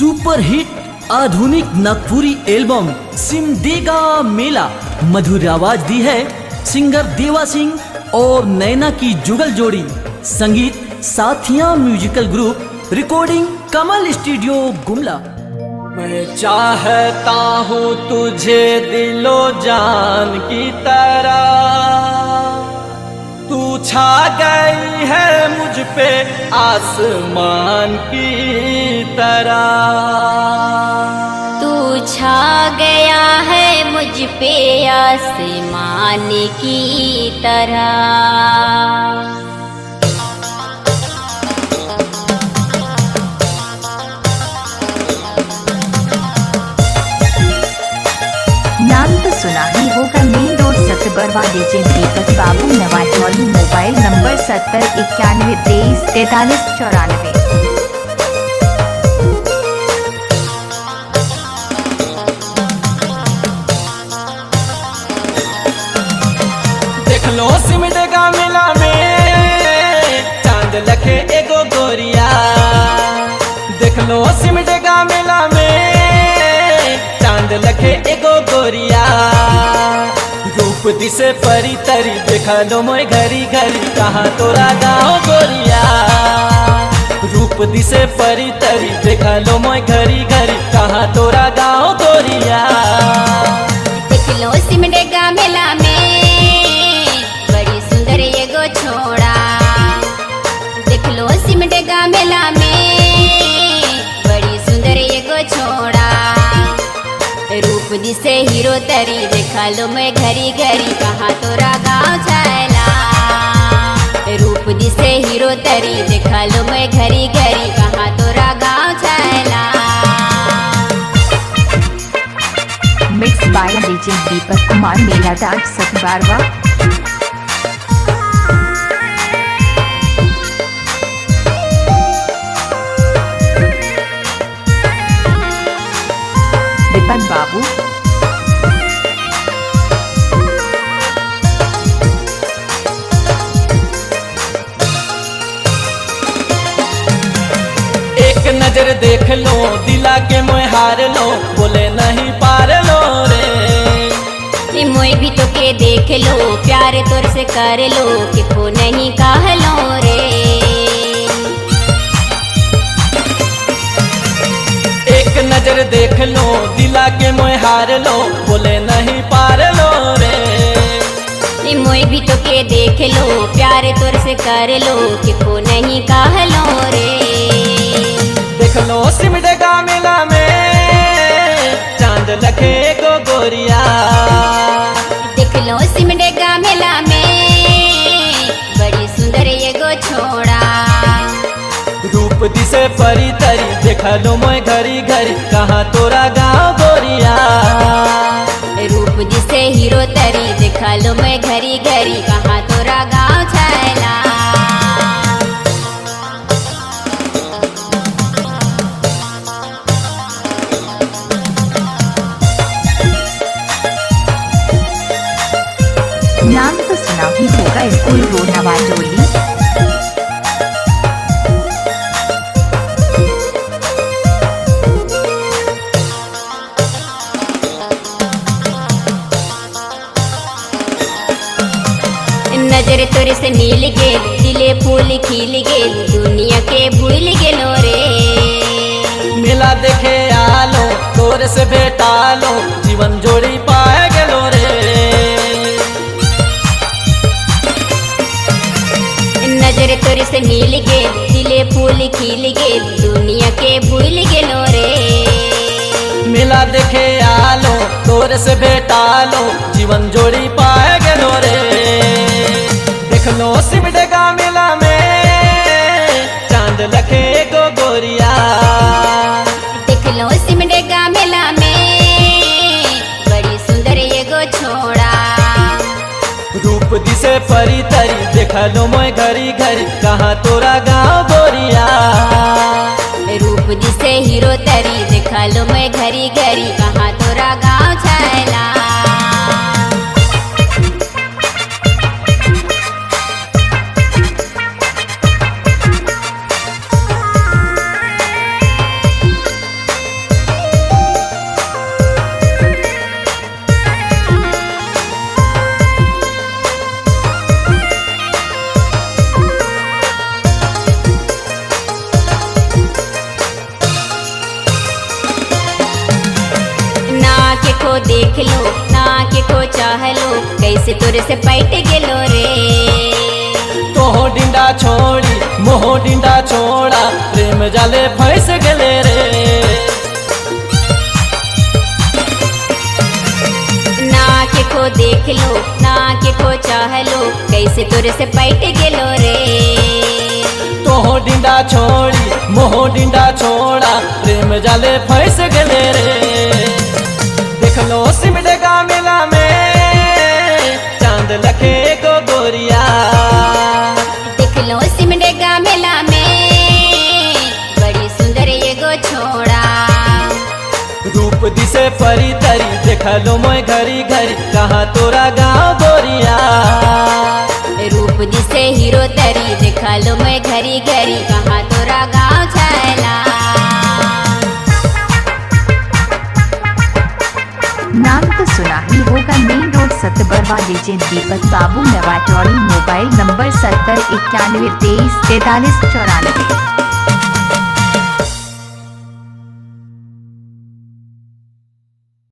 Super hit आधुनिक Nagpuri album Simdega मेला मधुर आवाज दी है सिंगर देवा सिंह और नैना की जुगल जोड़ी। संगीत साथिया म्यूजिकल ग्रुप, रिकॉर्डिंग कमल स्टूडियो गुमला। मैं चाहता हूँ तुझे दिलो जान की तरह, तू छा गई है मुझ पे आसमान की तरह। तू छा गया है मुझ पे आसमान की तरह। नाम तो सुना ही होगा, main road Satbarwa DJ Deepak Babu Nawajauli. Mobile number 7091234394। देख लो सिमडेगा मेला में चांद लखे एगो गोरिया। देख लो सिमडेगा मेला में चांद लखे एगो गोरिया। रूप दिसे परी तरी देखा लो मोय घरी घरी, कहाँ तोरा गाँव गोरिया। रूप दिसे परी तरी देखा लो मोय घरी घरी, कहाँ तोरा गाँव गोरिया। देख लो सिमडेगा मेला में बड़ी सुंदर एगो छोड़ा। देख लो सिमडेगा मेला में बड़ी सुंदर एगो छोड़ा। रूप दिसे हीरो तरी देखा लो मैं घरी घरी, कहाँ तोरा गाँव छैला। रूप दिसे हीरो तरी देखा लो मैं घरी घरी, कहाँ तोरा गाँव छैला। Mix by DJ Deepak Kumar, मेला डाक सतबारवा। दीपक बाबू एक नजर देख लो दिला के मोय हार लो, बोले नहीं पार लो रे। मोय भी तो के देख लो प्यार तोर से कर लो, कि को नहीं कह लो रे। एक नजर देख लो दिला के मोय हार लो, बोले नहीं पार लो रे। मोय भी तो के देख लो प्यार तोर से कर लो, कि को नहीं कह लो रे। देख लो सिमडेगा मेला में चांद लखे गो गोरिया। देख लो सिमडेगा मेला में बड़ी सुंदर एगो छोड़ा। रूप दिसे परी तरी देखा लो मोय घरी घरी, कहाँ तोरा गाँव गोरिया। रूप जिसे हीरो तरी देखा लो मैं घरी घरी, कहाँ तोरा गाँव छैला। नाम तो सुना ही होगा, स्कूल रोड नवाजौली। नजर तोरे से मिल गेल दिले फूल खिल गेल, दुनिया के भूल गेलो रे। मेला देखे आलो तोरे से भेटा लो, जीवन जोड़ी पाए गेलो रे। नजर तोरे से मिल गेल दिले फूल खिल गेल, दुनिया के भूल गेलो रे। मेला देखे आलो तोरे से भेटा लो, जीवन जोड़ी पाए गेलो रे। देख लो सिमडेगा मेला में चांद लखे गो गोरिया। देख लो सिमडेगा मेला में बड़ी सुंदर एगो छोड़ा। रूप दिसे परी तरी देखा लो मोय घरी घरी, कहाँ तोरा गाँव गोरिया। रूप जिसे हीरो तरी देखा लो मैं घरी घरी, कहाँ तोरा गाँव छैला। कैसे तोरे से पैट गेलो रे। तोहो डिंडा छोड़ी मोहो डिंडा छोड़ा, प्रेम जाले फंस गेले रे। ना के को देख लो ना के को चाह लो, कैसे तोरे से पैट गेलो रे। तोहो डिंडा छोड़ी मोहो डिंडा छोड़ा, प्रेम जाले फंस गेले रे। देख लो सिमडेगा मेला में चांद लखे एगो गोरिया। देख लो सिमडेगा मेला में बड़ी सुंदर एगो छोड़ा। रूप दिसे परी तरी देख लो मोय घरी घरी, कहाँ तोरा गाँव गोरिया। रूप दिसे हीरो तरी देखा लो मैं घरी घरी, कहाँ तोरा गाँव छैला। नाम तो सुना ही होगा, मेन रोड सतबरवा लीजिए दीपक बाबू नवाटौली, मोबाइल नंबर 70 91 23 43 94।